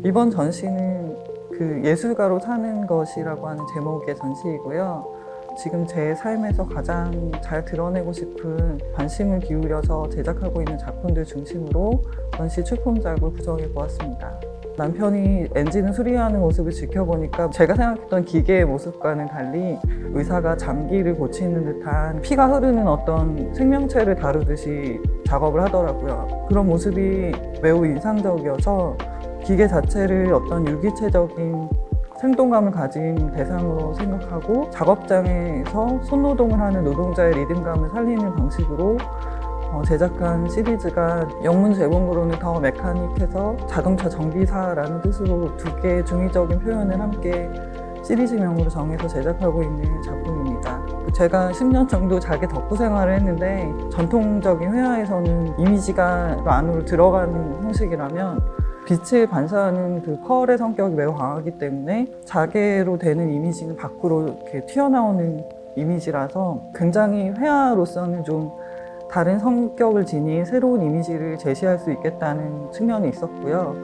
이번 전시는 그 예술가로 사는 것이라고 하는 제목의 전시이고요. 지금 제 삶에서 가장 잘 드러내고 싶은 관심을 기울여서 제작하고 있는 작품들 중심으로 전시 출품작을 구성해 보았습니다. 남편이 엔진을 수리하는 모습을 지켜보니까 제가 생각했던 기계의 모습과는 달리 의사가 장기를 고치는 듯한 피가 흐르는 어떤 생명체를 다루듯이 작업을 하더라고요. 그런 모습이 매우 인상적이어서 기계 자체를 어떤 유기체적인 생동감을 가진 대상으로 생각하고 작업장에서 손노동을 하는 노동자의 리듬감을 살리는 방식으로 제작한 시리즈가 영문 제목으로는 더 메카닉해서 자동차 정비사라는 뜻으로 두 개의 중의적인 표현을 함께 시리즈명으로 정해서 제작하고 있는 작품입니다. 제가 10년 정도 자개 덕후 생활을 했는데 전통적인 회화에서는 이미지가 안으로 들어가는 형식이라면 빛을 반사하는 그 펄의 성격이 매우 강하기 때문에 자개로 되는 이미지는 밖으로 이렇게 튀어나오는 이미지라서 굉장히 회화로서는 좀 다른 성격을 지닌 새로운 이미지를 제시할 수 있겠다는 측면이 있었고요.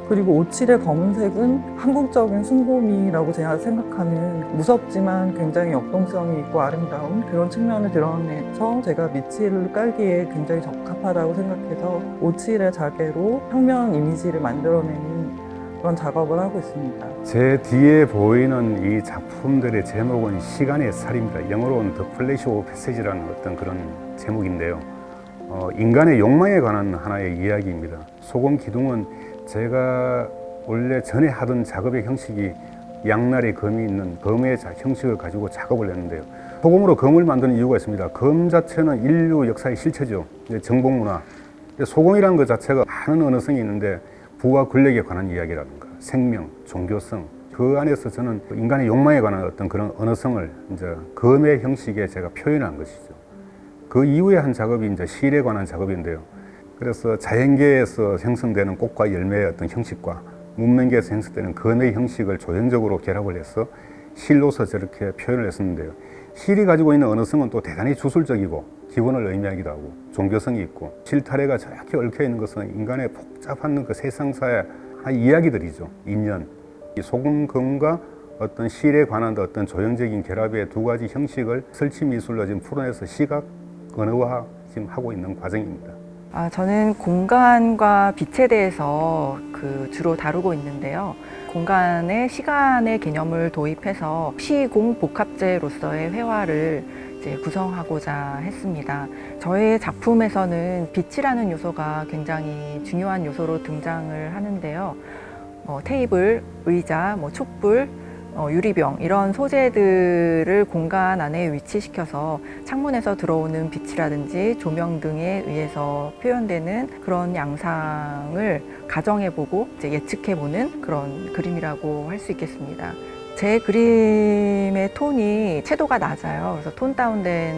그리고 57의 검은색은 한국적인 순고미라고 제가 생각하는 무섭지만 굉장히 역동성이 있고 아름다운 그런 측면을 드러내서 제가 밑칠을 깔기에 굉장히 적합하다고 생각해서 57의 자개로 평면 이미지를 만들어내는 그런 작업을 하고 있습니다. 제 뒤에 보이는 이 작품들의 제목은 시간의 살입니다. 영어로는 The Flash of Passage라는 어떤 그런 제목인데요. 인간의 욕망에 관한 하나의 이야기입니다. 소금 기둥은 제가 원래 전에 하던 작업의 형식이 양날의 검이 있는 검의 형식을 가지고 작업을 했는데요. 소금으로 검을 만드는 이유가 있습니다. 검 자체는 인류 역사의 실체죠. 정복문화. 소금이라는 것 자체가 많은 언어성이 있는데 부와 권력에 관한 이야기라든가 생명, 종교성, 그 안에서 저는 인간의 욕망에 관한 어떤 그런 언어성을 이제 검의 형식에 제가 표현한 것이죠. 그 이후에 한 작업이 이제 실에 관한 작업인데요. 그래서 자연계에서 형성되는 꽃과 열매의 어떤 형식과 문명계에서 형성되는 검의 형식을 조형적으로 결합을 해서 실로서 저렇게 표현을 했었는데요. 실이 가지고 있는 언어성은 또 대단히 주술적이고 기본을 의미하기도 하고 종교성이 있고 실타래가 저렇게 얽혀 있는 것은 인간의 복잡한 그 세상사의 이야기들이죠. 인연. 이 소금검과 어떤 실에 관한 어떤 조형적인 결합의 두 가지 형식을 설치 미술로 지금 풀어내서 시각 언어화 지금 하고 있는 과정입니다. 저는 공간과 빛에 대해서 주로 다루고 있는데요. 공간에 시간의 개념을 도입해서 시공복합제로서의 회화를 이제 구성하고자 했습니다. 저의 작품에서는 빛이라는 요소가 굉장히 중요한 요소로 등장을 하는데요. 테이블, 의자, 촛불, 유리병 이런 소재들을 공간 안에 위치시켜서 창문에서 들어오는 빛이라든지 조명 등에 의해서 표현되는 그런 양상을 가정해보고 이제 예측해보는 그런 그림이라고 할 수 있겠습니다. 제 그림의 톤이 채도가 낮아요. 그래서 톤 다운된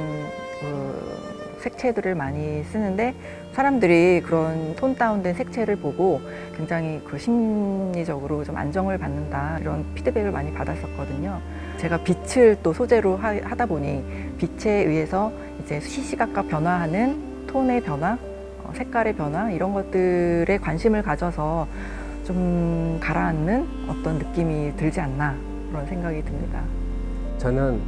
색채들을 많이 쓰는데 사람들이 그런 톤 다운된 색채를 보고 굉장히 심리적으로 좀 안정을 받는다 이런 피드백을 많이 받았었거든요. 제가 빛을 또 소재로 하다 보니 빛에 의해서 이제 시시각각 변화하는 톤의 변화, 색깔의 변화 이런 것들에 관심을 가져서 좀 가라앉는 어떤 느낌이 들지 않나 그런 생각이 듭니다. 저는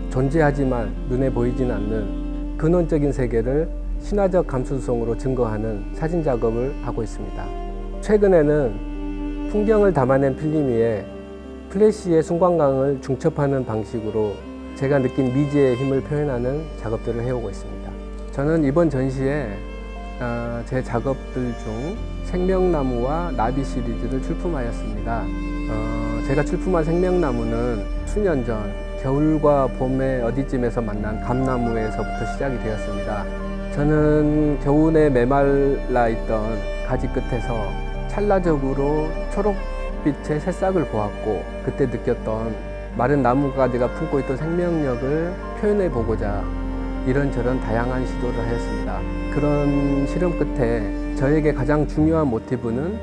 존재하지만 눈에 보이진 않는 근원적인 세계를 신화적 감수성으로 증거하는 사진 작업을 하고 있습니다. 최근에는 풍경을 담아낸 필름 위에 플래시의 순광광을 중첩하는 방식으로 제가 느낀 미지의 힘을 표현하는 작업들을 해오고 있습니다. 저는 이번 전시에 제 작업들 중 생명나무와 나비 시리즈를 출품하였습니다. 제가 출품한 생명나무는 수년 전 겨울과 봄에 어디쯤에서 만난 감나무에서부터 시작이 되었습니다. 저는 겨우내 메말라 있던 가지 끝에서 찰나적으로 초록빛의 새싹을 보았고 그때 느꼈던 마른 나무가지가 품고 있던 생명력을 표현해 보고자 이런저런 다양한 시도를 하였습니다. 그런 실험 끝에 저에게 가장 중요한 모티브는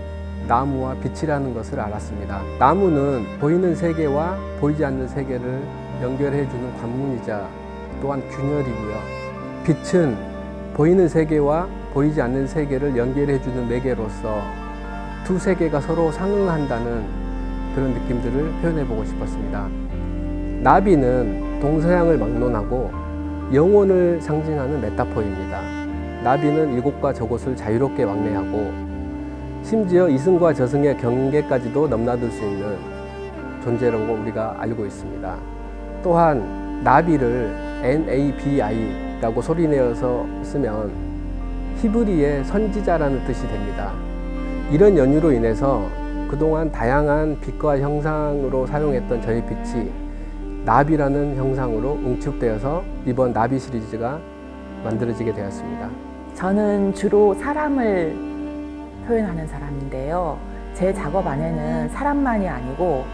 나무와 빛이라는 것을 알았습니다. 나무는 보이는 세계와 보이지 않는 세계를 연결해주는 관문이자 또한 균열이고요. 빛은 보이는 세계와 보이지 않는 세계를 연결해주는 매개로서 두 세계가 서로 상응한다는 그런 느낌들을 표현해보고 싶었습니다. 나비는 동서양을 막론하고 영혼을 상징하는 메타포입니다. 나비는 이곳과 저곳을 자유롭게 왕래하고 심지어 이승과 저승의 경계까지도 넘나들 수 있는 존재라고 우리가 알고 있습니다. 또한 나비를 NABI라고 소리내어서 쓰면 히브리의 선지자라는 뜻이 됩니다. 이런 연유로 인해서 그동안 다양한 빛과 형상으로 사용했던 저희 빛이 나비라는 형상으로 응축되어서 이번 나비 시리즈가 만들어지게 되었습니다. 저는 주로 사람을 표현하는 사람인데요. 제 작업 안에는 사람만이 아니고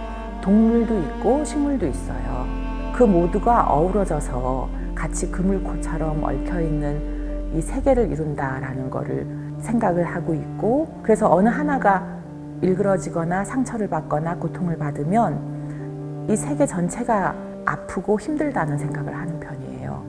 동물도 있고 식물도 있어요. 그 모두가 어우러져서 같이 그물코처럼 얽혀있는 이 세계를 이룬다라는 거를 생각을 하고 있고, 그래서 어느 하나가 일그러지거나 상처를 받거나 고통을 받으면 이 세계 전체가 아프고 힘들다는 생각을 하는 편이에요.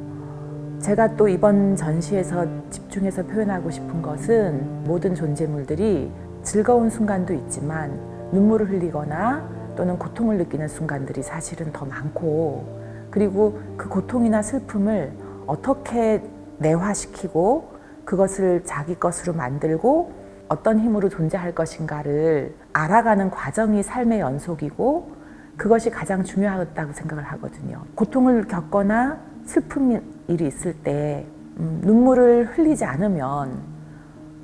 제가 또 이번 전시에서 집중해서 표현하고 싶은 것은 모든 존재물들이 즐거운 순간도 있지만 눈물을 흘리거나 또는 고통을 느끼는 순간들이 사실은 더 많고, 그리고 그 고통이나 슬픔을 어떻게 내화시키고 그것을 자기 것으로 만들고 어떤 힘으로 존재할 것인가를 알아가는 과정이 삶의 연속이고, 그것이 가장 중요하다고 생각을 하거든요. 고통을 겪거나 슬픈 일이 있을 때 눈물을 흘리지 않으면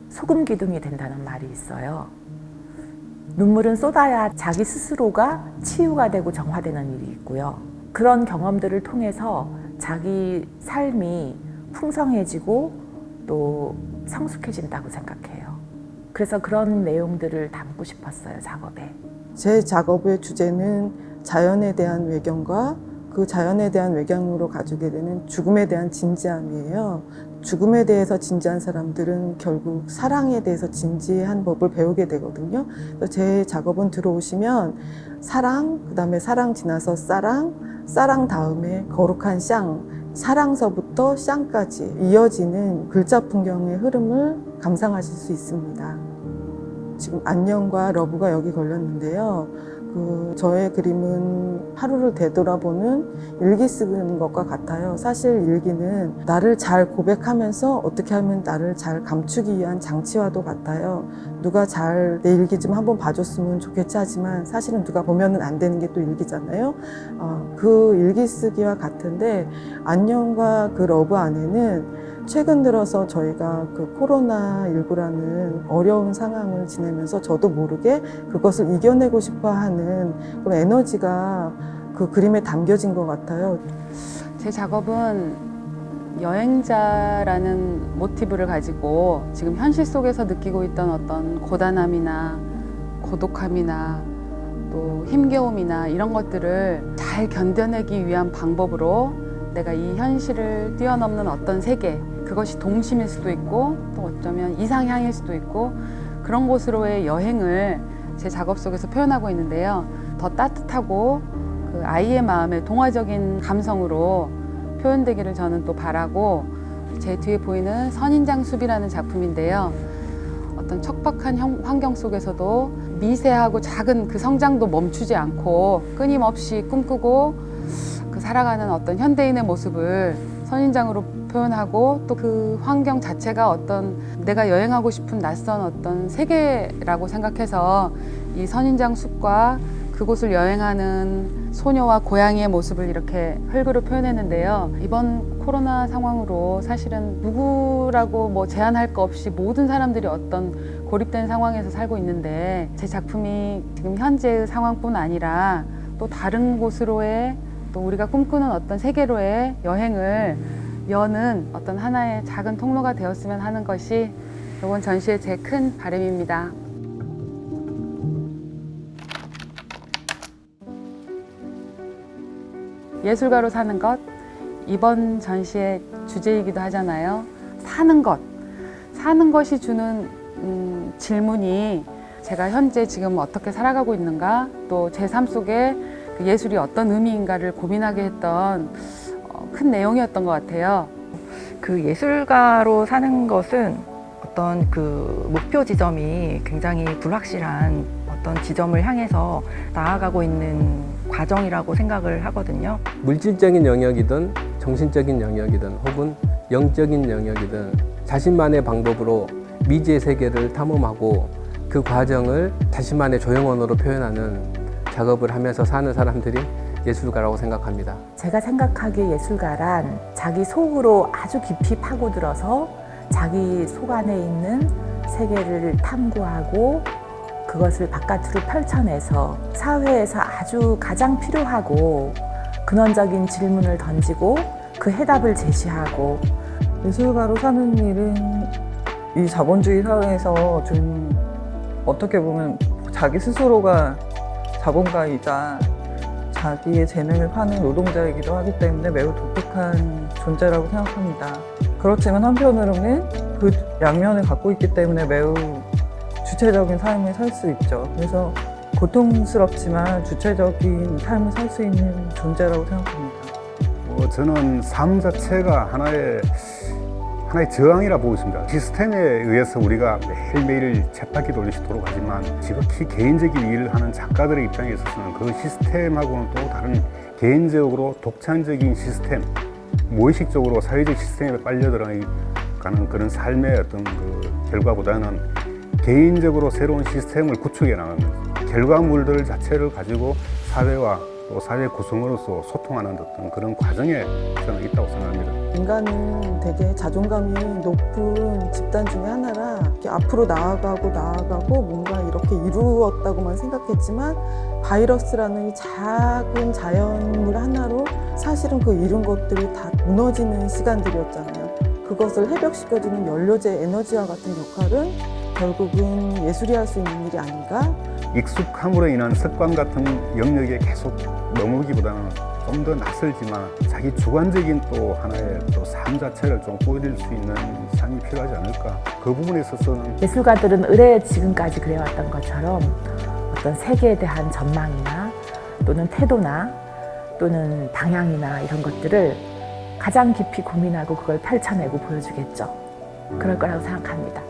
소금 기둥이 된다는 말이 있어요. 눈물은 쏟아야 자기 스스로가 치유가 되고 정화되는 일이 있고요. 그런 경험들을 통해서 자기 삶이 풍성해지고 또 성숙해진다고 생각해요. 그래서 그런 내용들을 담고 싶었어요, 작업에. 제 작업의 주제는 자연에 대한 외경과 그 자연에 대한 외경으로 가지게 되는 죽음에 대한 진지함이에요. 죽음에 대해서 진지한 사람들은 결국 사랑에 대해서 진지한 법을 배우게 되거든요. 그래서 제 작업은 들어오시면 사랑, 그 다음에 사랑 지나서 사랑 다음에 거룩한 샹, 사랑서부터 샹까지 이어지는 글자 풍경의 흐름을 감상하실 수 있습니다. 지금 안녕과 러브가 여기 걸렸는데요. 저의 그림은 하루를 되돌아보는 일기 쓰는 것과 같아요. 사실 일기는 나를 잘 고백하면서 어떻게 하면 나를 잘 감추기 위한 장치와도 같아요. 누가 잘 내 일기 좀 한번 봐줬으면 좋겠지 하지만 사실은 누가 보면은 안 되는 게 또 일기잖아요. 그 일기 쓰기와 같은데 안녕과 그 러브 안에는 최근 들어서 저희가 그 코로나19라는 어려운 상황을 지내면서 저도 모르게 그것을 이겨내고 싶어 하는 그런 에너지가 그 그림에 담겨진 것 같아요. 제 작업은 여행자라는 모티브를 가지고 지금 현실 속에서 느끼고 있던 어떤 고단함이나 고독함이나 또 힘겨움이나 이런 것들을 잘 견뎌내기 위한 방법으로 내가 이 현실을 뛰어넘는 어떤 세계, 그것이 동심일 수도 있고 또 어쩌면 이상향일 수도 있고 그런 곳으로의 여행을 제 작업 속에서 표현하고 있는데요. 더 따뜻하고 그 아이의 마음에 동화적인 감성으로 표현되기를 저는 또 바라고, 제 뒤에 보이는 선인장 숲이라는 작품인데요. 어떤 척박한 환경 속에서도 미세하고 작은 그 성장도 멈추지 않고 끊임없이 꿈꾸고 그 살아가는 어떤 현대인의 모습을 선인장으로 표현하고, 또 그 환경 자체가 어떤 내가 여행하고 싶은 낯선 어떤 세계라고 생각해서 이 선인장 숲과 그곳을 여행하는 소녀와 고양이의 모습을 이렇게 흙으로 표현했는데요. 이번 코로나 상황으로 사실은 누구라고 뭐 제한할 거 없이 모든 사람들이 어떤 고립된 상황에서 살고 있는데, 제 작품이 지금 현재의 상황뿐 아니라 또 다른 곳으로의, 또 우리가 꿈꾸는 어떤 세계로의 여행을 여는 어떤 하나의 작은 통로가 되었으면 하는 것이 이번 전시의 제 큰 바람입니다. 예술가로 사는 것, 이번 전시의 주제이기도 하잖아요. 사는 것, 사는 것이 주는 질문이 제가 현재 지금 어떻게 살아가고 있는가, 또 제 삶 속에 그 예술이 어떤 의미인가를 고민하게 했던 큰 내용이었던 것 같아요. 그 예술가로 사는 것은 어떤 그 목표 지점이 굉장히 불확실한 어떤 지점을 향해서 나아가고 있는 과정이라고 생각을 하거든요. 물질적인 영역이든 정신적인 영역이든 혹은 영적인 영역이든 자신만의 방법으로 미지의 세계를 탐험하고 그 과정을 자신만의 조형언어로 표현하는 작업을 하면서 사는 사람들이 예술가라고 생각합니다. 제가 생각하기에 예술가란 자기 속으로 아주 깊이 파고들어서 자기 속 안에 있는 세계를 탐구하고 그것을 바깥으로 펼쳐내서 사회에서 아주 가장 필요하고 근원적인 질문을 던지고 그 해답을 제시하고 예술가로 사는 일은 이 자본주의 사회에서 좀 어떻게 보면 자기 스스로가 자본가이자 자기의 재능을 파는 노동자이기도 하기 때문에 매우 독특한 존재라고 생각합니다. 그렇지만 한편으로는 그 양면을 갖고 있기 때문에 매우 주체적인 삶을 살 수 있죠. 그래서 고통스럽지만 주체적인 삶을 살 수 있는 존재라고 생각합니다. 저는 삶 자체가 하나의 저항이라 보고 있습니다. 시스템에 의해서 우리가 매일매일 쳇바퀴 돌듯이 돌아가지만 지극히 개인적인 일을 하는 작가들의 입장에 있어서는 그 시스템하고는 또 다른 개인적으로 독창적인 시스템, 무의식적으로 사회적 시스템에 빨려 들어가는 그런 삶의 어떤 그 결과보다는 개인적으로 새로운 시스템을 구축해 나가면서 결과물들 자체를 가지고 사회와 또 사회 구성으로서 소통하는 어떤 그런 과정에 저는 있다고 생각합니다. 인간은 되게 자존감이 높은 집단 중에 하나라 이렇게 앞으로 나아가고 뭔가 이렇게 이루었다고만 생각했지만 바이러스라는 이 작은 자연물 하나로 사실은 그 이룬 것들이 다 무너지는 시간들이었잖아요. 그것을 회복시켜주는 연료제 에너지와 같은 역할은 결국은 예술이 할 수 있는 일이 아닌가? 익숙함으로 인한 습관 같은 영역에 계속 머물기보다는 좀 더 낯설지만 자기 주관적인 또 하나의 또 삶 자체를 좀 꾸릴 수 있는 삶이 필요하지 않을까. 그 부분에 있어서는 예술가들은 의뢰 지금까지 그래왔던 것처럼 어떤 세계에 대한 전망이나 또는 태도나 또는 방향이나 이런 것들을 가장 깊이 고민하고 그걸 펼쳐내고 보여주겠죠. 그럴 거라고 생각합니다.